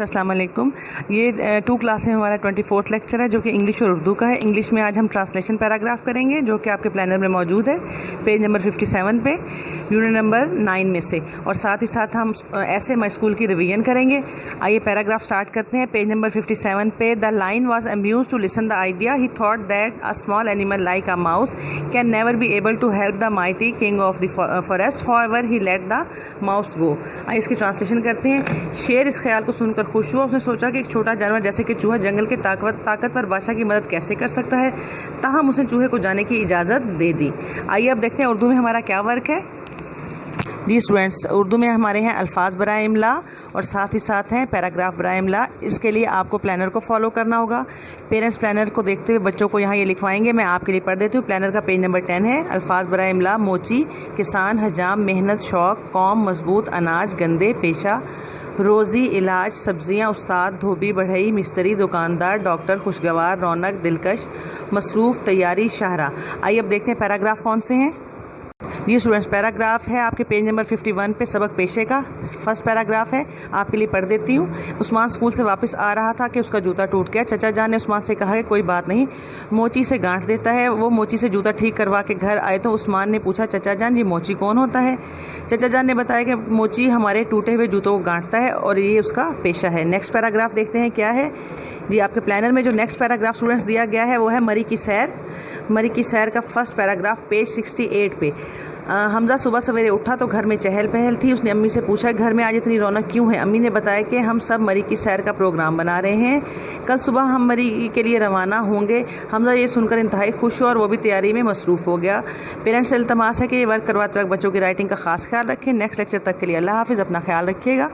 अस्सलाम वालेकुम। ये 2 क्लास में हमारा 24th लेक्चर है जो कि इंग्लिश और उर्दू का है। इंग्लिश में आज हम ट्रांसलेशन पैराग्राफ करेंगे जो कि आपके प्लानर में मौजूद है पेज नंबर 57 पे, यूनिट नंबर 9 में से, और साथ ही साथ हम ऐसे माई स्कूल की रिवीजन करेंगे। आइए पैराग्राफ स्टार्ट करते हैं। पेज नंबर 57 पे, the lion was amused to listen the idea, he thought that a small animal like a mouse can never be able to help the mighty king of the forest, however he let the mouse go. आइए इसकी translation करते हैं। शेर इस ख्याल को सुनकर खुश हुआ। उसने सोचा कि एक छोटा जानवर जैसे कि चूहा जंगल के ताकतवर बादशाह की मदद कैसे कर सकता है, ताहम उसने चूहे को जाने की इजाज़त दे दी। आइए अब देखते हैं उर्दू में हमारा क्या वर्क है। जी स्टूडेंट्स, उर्दू में हमारे हैं अल्फाज बराए इमला और साथ ही साथ हैं पैराग्राफ बराए इमला। इसके लिए आपको प्लानर को फॉलो करना होगा। पेरेंट्स प्लानर को देखते हुए बच्चों को यहाँ ये लिखवाएंगे। मैं आपके लिए पढ़ देती हूँ। प्लानर का पेज नंबर 10 है। अल्फाज बराए इमला: मोची, किसान, हजाम, मेहनत, शौक, कौम, मजबूत, अनाज, गंदे, पेशा, रोज़ी, इलाज, सब्जियां, उस्ताद, धोबी, बढ़ई, मिस्त्री, दुकानदार, डॉक्टर, खुशगवार, रौनक, दिलकश, मसरूफ़, तैयारी, शाहरा। आइए अब देखते हैं पैराग्राफ कौन से हैं। जी स्टूडेंट्स, पैराग्राफ है आपके पेज नंबर 51 पे, सबक पेशे का फर्स्ट पैराग्राफ है। आपके लिए पढ़ देती हूँ। उस्मान स्कूल से वापस आ रहा था कि उसका जूता टूट गया। चचा जान ने उस्मान से कहा कि कोई बात नहीं, मोची से गांठ देता है। वो मोची से जूता ठीक करवा के घर आए तो उस्मान ने पूछा, चचा जान ये मोची कौन होता है? चचा जान ने बताया कि मोची हमारे टूटे हुए जूतों को गांठता है और ये उसका पेशा है। नेक्स्ट पैराग्राफ देखते हैं क्या है। जी आपके प्लानर में जो नेक्स्ट पैराग्राफ स्टूडेंट्स दिया गया है वो है मरी की सैर। मरी की सैर का फर्स्ट पैराग्राफ पेज 68 पे। हमजा सुबह सवेरे उठा तो घर में चहल पहल थी। उसने अम्मी से पूछा घर में आज इतनी रौनक क्यों है? अम्मी ने बताया कि हम सब मरी की सैर का प्रोग्राम बना रहे हैं, कल सुबह हम मरी के लिए रवाना होंगे। हमजा ये सुनकर इंतहाई खुश हुआ और वो भी तैयारी में मसरूफ़ हो गया। पेरेंट्स से इल्तमास है कि ये वर्क करवाते वक्त बच्चों की राइटिंग का खास ख्याल रखें। नेक्स्ट लेक्चर तक के लिए अल्लाह हाफिज़, अपना ख्याल रखिएगा।